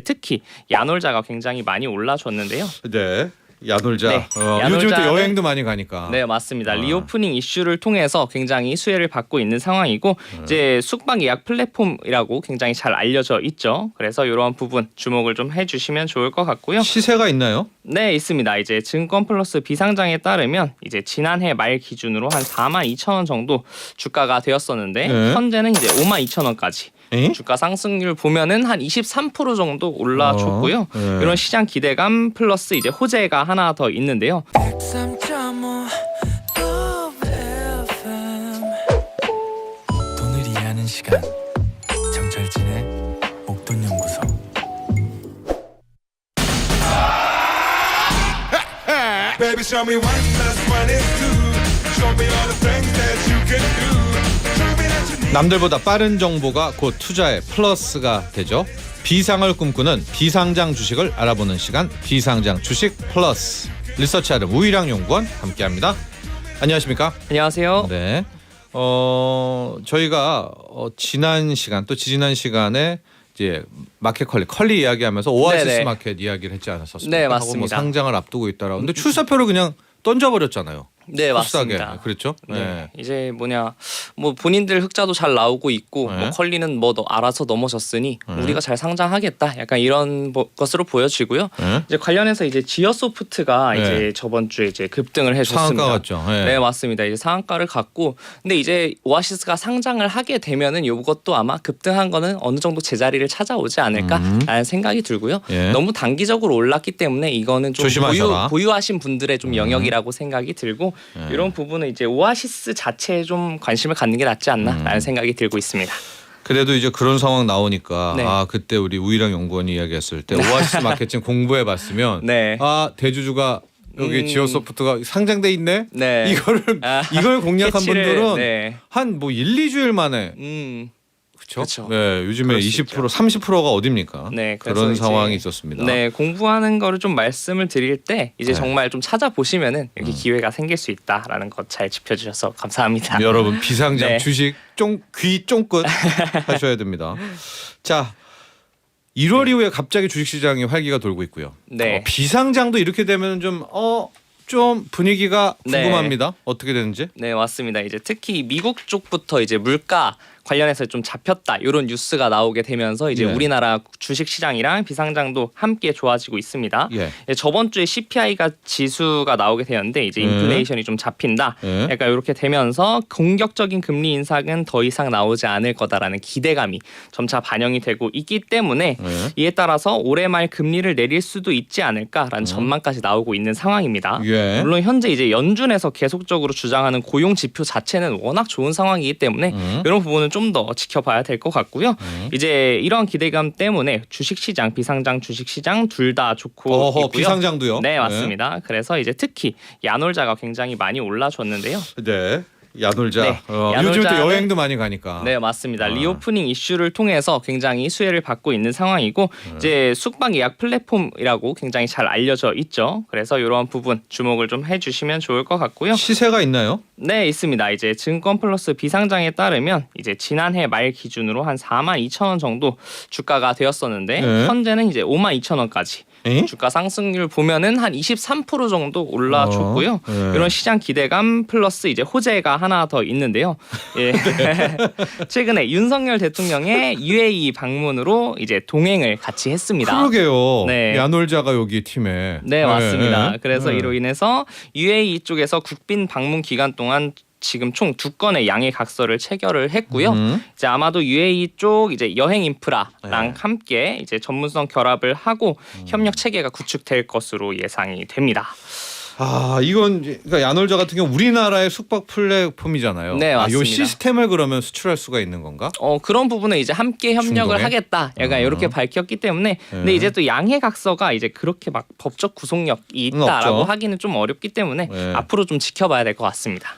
특히 야놀자가 굉장히 많이 올라줬는데요. 네. 야놀자. 네, 요즘 또 야놀자는- 여행도 많이 가니까. 네, 맞습니다. 리오프닝 이슈를 통해서 굉장히 수혜를 받고 있는 상황이고 이제 숙박 예약 플랫폼이라고 굉장히 잘 알려져 있죠. 그래서 이러한 부분 주목을 좀 해주시면 좋을 것 같고요. 시세가 있나요? 네, 있습니다. 이제 증권플러스 비상장에 따르면 이제 지난해 말 기준으로 한 42,000원 정도 주가가 되었었는데 네. 현재는 이제 52,000원까지. 에? 주가 상승률 보면은 한 23% 정도 올라줬고요. 네. 이런 시장 기대감 플러스 이제 호재가 하나 더 있는데요. 103.5 FM 돈을 이해하는 시간 정철진의 목돈연구소. Baby, show me 1 + 1 is 2. Show me all the things that you can do. Show me that you need. 남들보다 빠른 정보가 곧 투자의 플러스가 되죠. 비상을 꿈꾸는 비상장 주식을 알아보는 시간, 비상장 주식 플러스. 리서치하는 우일양 연구원 함께합니다. 안녕하십니까? 안녕하세요. 네. 저희가 지난 시간 또 지지난 시간에 이제 마켓 컬리 이야기하면서 오아시스 네네. 마켓 이야기를 했지 않았었습니까? 네, 하고 맞습니다. 뭐 상장을 앞두고 있다라고. 근데 출사표를 그냥 던져버렸잖아요. 네, 흡사하게. 맞습니다. 그렇죠? 네. 이제 뭐 본인들 흑자도 잘 나오고 있고 네. 뭐 컬리는 뭐 알아서 넘어졌으니 우리가 잘 상장하겠다. 약간 이런 것으로 보여지고요. 네. 이제 관련해서 이제 지어소프트가 네. 이제 저번 주에 이제 급등을 해줬습니다. 상한가 같죠. 네. 네, 맞습니다. 이제 상한가를 갖고 근데 이제 오아시스가 상장을 하게 되면은 이것도 아마 급등한 거는 어느 정도 제자리를 찾아오지 않을까라는 생각이 들고요. 예. 너무 단기적으로 올랐기 때문에 이거는 좀 조심하셔라. 보유하신 분들의 좀 영역이라고 생각이 들고 이런 부분은 이제 오아시스 자체에 좀 관심을 갖는 게 낫지 않나라는 생각이 들고 있습니다. 그래도 이제 그런 상황 나오니까 네. 그때 우리 우일양 연구원이 이야기했을 때 오아시스 마케팅 공부해봤으면 네. 대주주가 여기 지오소프트가 상장돼 있네. 네. 이걸 공략한 캐치를, 분들은 네. 한 뭐 1, 2주일 만에 그쵸. 네, 요즘에 그럴 수 20% 30%가 어딥니까? 네, 그래서 그런 이제 상황이 있었습니다. 네, 공부하는 거를 좀 말씀을 드릴 때 이제 네. 정말 좀 찾아보시면은 이렇게 기회가 생길 수 있다라는 것 잘 짚어주셔서 감사합니다. 여러분 비상장 네. 주식 귀 쫑긋 하셔야 됩니다. 자, 1월 이후에 갑자기 주식시장이 활기가 돌고 있고요. 네. 비상장도 이렇게 되면 좀 분위기가 네. 궁금합니다. 어떻게 되는지. 네, 맞습니다. 이제 특히 미국 쪽부터 이제 물가 관련해서 좀 잡혔다 이런 뉴스가 나오게 되면서 이제 예. 우리나라 주식 시장이랑 비상장도 함께 좋아지고 있습니다. 예. 저번 주에 CPI가 지수가 나오게 되었는데 이제 인플레이션이 좀 잡힌다. 예. 약간 이렇게 되면서 공격적인 금리 인상은 더 이상 나오지 않을 거다라는 기대감이 점차 반영이 되고 있기 때문에 예. 이에 따라서 올해 말 금리를 내릴 수도 있지 않을까라는 전망까지 나오고 있는 상황입니다. 예. 물론 현재 이제 연준에서 계속적으로 주장하는 고용 지표 자체는 워낙 좋은 상황이기 때문에 이런 부분은 좀 더 지켜봐야 될 것 같고요. 이제 이런 기대감 때문에 주식시장, 비상장 주식시장 둘 다 좋고 있고요. 비상장도요? 네, 맞습니다. 그래서 이제 특히 야놀자가 굉장히 많이 올라줬는데요. 네. 야놀자. 네. 요즘 또 야놀자는- 여행도 많이 가니까. 네, 맞습니다. 리오프닝 이슈를 통해서 굉장히 수혜를 받고 있는 상황이고 이제 숙박 예약 플랫폼이라고 굉장히 잘 알려져 있죠. 그래서 이러한 부분 주목을 좀 해주시면 좋을 것 같고요. 시세가 있나요? 네, 있습니다. 이제 증권플러스 비상장에 따르면 이제 지난해 말 기준으로 한 42,000원 정도 주가가 되었었는데 네. 현재는 이제 52,000원까지. 에? 주가 상승률 보면은 한 23% 정도 올라줬고요. 네. 이런 시장 기대감 플러스 이제 호재가 하나 더 있는데요. 예. 최근에 윤석열 대통령의 UAE 방문으로 이제 동행을 같이 했습니다. 그러게요. 네. 야놀자가 여기 팀에. 네, 맞습니다. 그래서 네. 이로 인해서 UAE 쪽에서 국빈 방문 기간 동안 지금 총 2건의 양해 각서를 체결을 했고요. 이제 아마도 UAE 쪽 이제 여행 인프라랑 네. 함께 이제 전문성 결합을 하고 협력 체계가 구축될 것으로 예상이 됩니다. 이건 그러니까 야놀자 같은 경우 우리나라의 숙박 플랫폼이잖아요. 네, 이 맞습니다. 시스템을 그러면 수출할 수가 있는 건가? 그런 부분에 이제 함께 협력을 중동에? 하겠다. 약간 이렇게 밝혔기 때문에 근데 이제 또 양해 각서가 이제 그렇게 막 법적 구속력이 있다라고 없죠. 하기는 좀 어렵기 때문에 네. 앞으로 좀 지켜봐야 될 것 같습니다.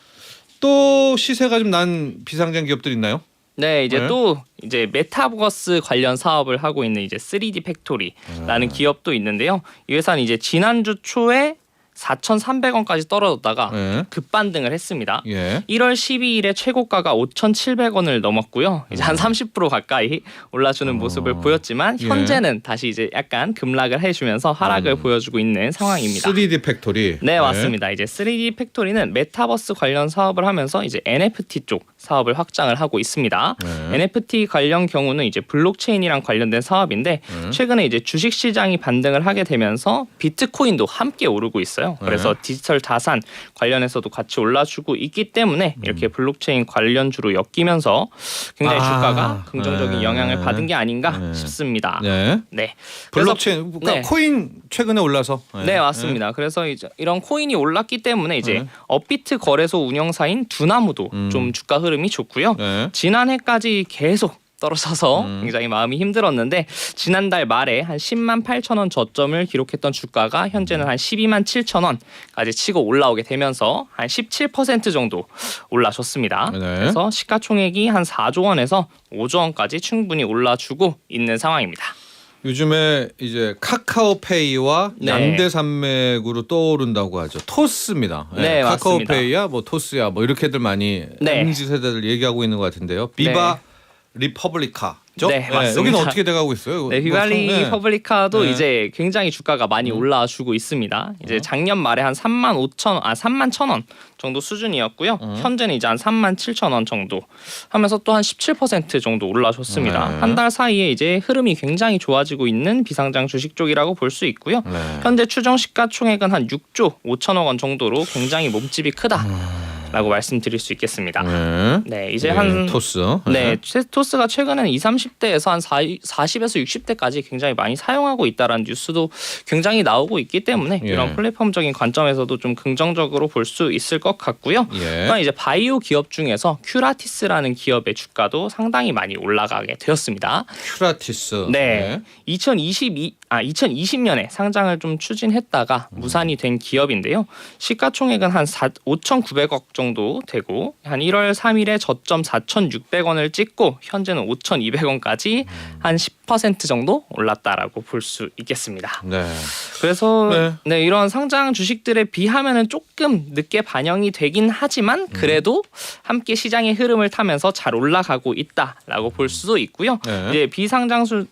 또 시세가 좀 난 비상장 기업들 있나요? 네, 이제 네. 또 이제 메타버스 관련 사업을 하고 있는 이제 3D 팩토리라는 기업도 있는데요. 이 회사는 이제 지난주 초에 4,300원까지 떨어졌다가 예. 급반등을 했습니다. 예. 1월 12일에 최고가가 5,700원을 넘었고요. 이제 한 30% 가까이 올라주는 모습을 보였지만 예. 현재는 다시 이제 약간 급락을 해주면서 하락을 보여주고 있는 상황입니다. 3D 팩토리. 네, 예. 맞습니다. 이제 3D 팩토리는 메타버스 관련 사업을 하면서 이제 NFT 쪽 사업을 확장을 하고 있습니다. 네. NFT 관련 경우는 이제 블록체인이랑 관련된 사업인데 최근에 이제 주식 시장이 반등을 하게 되면서 비트코인도 함께 오르고 있어요. 그래서 디지털 자산 관련해서도 같이 올라주고 있기 때문에 이렇게 블록체인 관련주로 엮이면서 굉장히 주가가 긍정적인 네. 영향을 받은 게 아닌가 싶습니다. 네. 네. 그래서 블록체인 그러니까 네. 코인 최근에 올라서. 네, 맞습니다. 그래서 이제 이런 코인이 올랐기 때문에 이제 업비트 거래소 운영사인 두나무도 좀 주가 흐름이 좋고요. 네. 지난해까지 계속 떨어져서 굉장히 마음이 힘들었는데 지난달 말에 한 10만 8천 원 저점을 기록했던 주가가 현재는 한 12만 7천 원까지 치고 올라오게 되면서 한 17% 정도 올라줬습니다. 네. 그래서 시가총액이 한 4조 원에서 5조 원까지 충분히 올라주고 있는 상황입니다. 요즘에 이제 카카오페이와 네. 양대산맥으로 떠오른다고 하죠. 토스입니다. 네, 맞습니다. 카카오페이야 뭐 토스야 뭐 이렇게들 많이 네. MZ 세대들 얘기하고 있는 것 같은데요. 비바 리퍼블리카. 네, 맞습니다. 여기는 어떻게 돼가고 있어요? 네, 비발리 네. 퍼블리카도 네. 이제 굉장히 주가가 많이 올라주고 있습니다. 이제 작년 말에 한 3만 1천 원 정도 수준이었고요. 현재는 이제 한 3만 7천 원 정도 하면서 또 한 17% 정도 올라줬습니다. 네. 한 달 사이에 이제 흐름이 굉장히 좋아지고 있는 비상장 주식 쪽이라고 볼 수 있고요. 네. 현재 추정 시가총액은 한 6조 5천억 원 정도로 굉장히 몸집이 크다라고 말씀드릴 수 있겠습니다. 네. 네, 이제 네, 한 토스. 네, 토스가 최근에는 20, 30대에서 한 40에서 60대까지 굉장히 많이 사용하고 있다라는 뉴스도 굉장히 나오고 있기 때문에 예. 이런 플랫폼적인 관점에서도 좀 긍정적으로 볼 수 있을 것 같고요. 예. 또한 이제 바이오 기업 중에서 큐라티스라는 기업의 주가도 상당히 많이 올라가게 되었습니다. 큐라티스. 네. 2020년에 상장을 좀 추진했다가 무산이 된 기업인데요. 시가총액은 한 5,900억 정도 되고 한 1월 3일에 저점 4,600원을 찍고 현재는 5,200원까지 한 10% 정도 올랐다라고 볼 수 있겠습니다. 네. 그래서 네, 이런 상장 주식들에 비하면은 조금 늦게 반영이 되긴 하지만 그래도 함께 시장의 흐름을 타면서 잘 올라가고 있다라고 볼 수도 있고요. 네. 이제 비상장주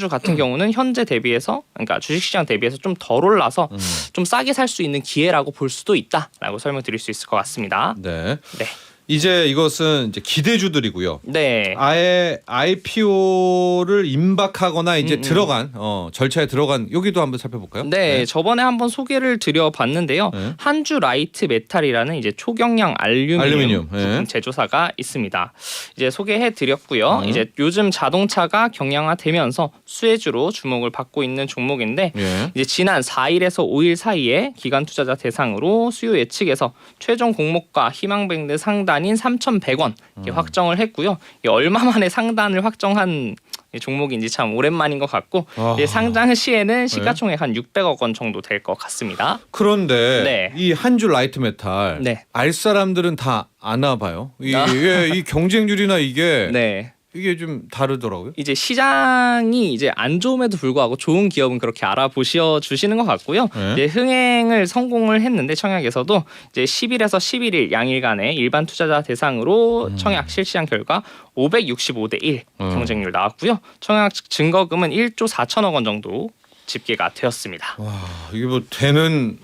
같은 경우는 현재 대비해서 그러니까 주식시장 대비해서 좀 덜 올라서 좀 싸게 살 수 있는 기회라고 볼 수도 있다라고 설명드릴 수 있을 것 같습니다. 네. 네. 이제 이것은 이제 기대주들이고요. 네. 아예 IPO를 임박하거나 이제 들어간 절차에 들어간 여기도 한번 살펴볼까요? 네, 저번에 한번 소개를 드려봤는데요. 네. 한주 라이트 메탈이라는 이제 초경량 알루미늄 네. 부품 제조사가 있습니다. 이제 소개해드렸고요. 이제 요즘 자동차가 경량화되면서 수혜주로 주목을 받고 있는 종목인데 예. 이제 지난 4일에서 5일 사이에 기관 투자자 대상으로 수요 예측에서 최종 공모가 희망밴드 상단인 3,100원 확정을 했고요. 얼마 만에 상단을 확정한 종목인지 참 오랜만인 것 같고 이제 상장 시에는 시가총액 한 600억 원 정도 될 것 같습니다. 그런데 네. 이 한주 라이트 메탈 네. 알 사람들은 다 아나 봐요. 이 경쟁률이나 네. 이게 좀 다르더라고요. 이제 시장이 이제 안 좋음에도 불구하고 좋은 기업은 그렇게 알아보셔 주시는 것 같고요. 네. 이제 흥행을 성공을 했는데 청약에서도 이제 10일에서 11일 양일간의 일반 투자자 대상으로 청약 실시한 결과 565대 1 경쟁률 나왔고요. 청약 증거금은 1조 4천억 원 정도 집계가 되었습니다. 와, 이게 뭐 되는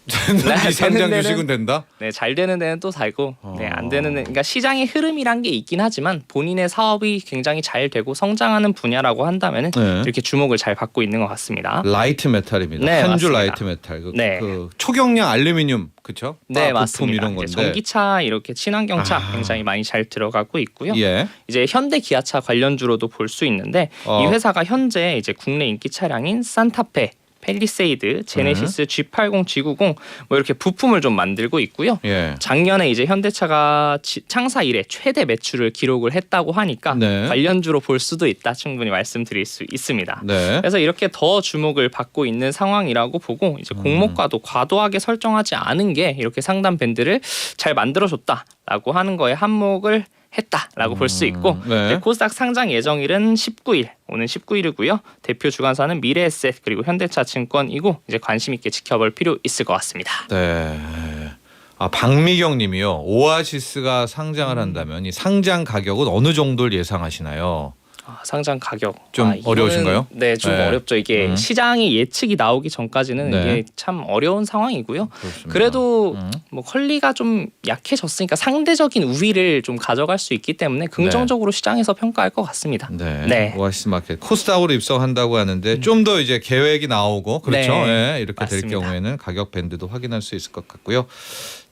비상장 되는 주식은 된다? 네, 잘 되는 데는 또 살고, 네, 안 되는 데는 그러니까 시장의 흐름이란 게 있긴 하지만 본인의 사업이 굉장히 잘 되고 성장하는 분야라고 한다면은 네. 이렇게 주목을 잘 받고 있는 것 같습니다. 라이트 메탈입니다. 네, 한주 맞습니다. 라이트 메탈. 네. 그 초경량 알루미늄 그렇죠? 네, 부품 맞습니다. 이런 이제 건데. 전기차 이렇게 친환경차 굉장히 많이 잘 들어가고 있고요. 예. 이제 현대 기아차 관련주로도 볼 수 있는데 이 회사가 현재 이제 국내 인기 차량인 산타페, 펠리세이드, 제네시스 G80, G90 뭐 이렇게 부품을 좀 만들고 있고요. 예. 작년에 이제 현대차가 창사 이래 최대 매출을 기록을 했다고 하니까 네. 관련주로 볼 수도 있다 충분히 말씀드릴 수 있습니다. 네. 그래서 이렇게 더 주목을 받고 있는 상황이라고 보고 이제 공모가도 과도하게 설정하지 않은 게 이렇게 상단 밴드를 잘 만들어줬다라고 하는 거에 한몫을 했다라고 볼 수 있고 네. 네, 코스닥 상장 예정일은 19일, 오는 19일이고요. 대표 주관사는 미래에셋 그리고 현대차증권이고 이제 관심 있게 지켜볼 필요 있을 것 같습니다. 네. 아, 박미경 님이요. 오아시스가 상장을 한다면 이 상장 가격은 어느 정도를 예상하시나요? 상장 가격 좀 이거는 어려우신가요? 네, 좀 네. 어렵죠. 이게 시장이 예측이 나오기 전까지는 네. 이게 참 어려운 상황이고요. 그렇습니다. 그래도 뭐 컬리가 좀 약해졌으니까 상대적인 우위를 좀 가져갈 수 있기 때문에 긍정적으로 시장에서 평가할 것 같습니다. 네. 네. 오아시스 마켓 코스닥으로 입성한다고 하는데 좀 더 이제 계획이 나오고 그렇죠. 네. 예, 이렇게 맞습니다. 될 경우에는 가격 밴드도 확인할 수 있을 것 같고요.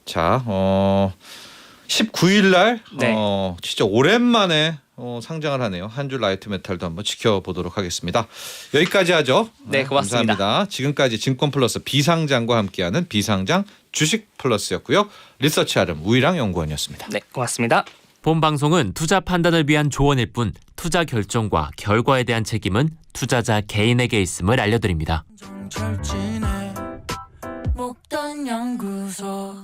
자, 19일 날 네. 진짜 오랜만에 상장을 하네요. 한 줄 라이트 메탈도 한번 지켜보도록 하겠습니다. 여기까지 하죠. 네, 고맙습니다. 감사합니다. 지금까지 증권 플러스 비상장과 함께하는 비상장 주식 플러스였고요. 리서치 아름 우이랑 연구원이었습니다. 네, 고맙습니다. 본 방송은 투자 판단을 위한 조언일 뿐 투자 결정과 결과에 대한 책임은 투자자 개인에게 있음을 알려드립니다. 정철진의 목돈 연구소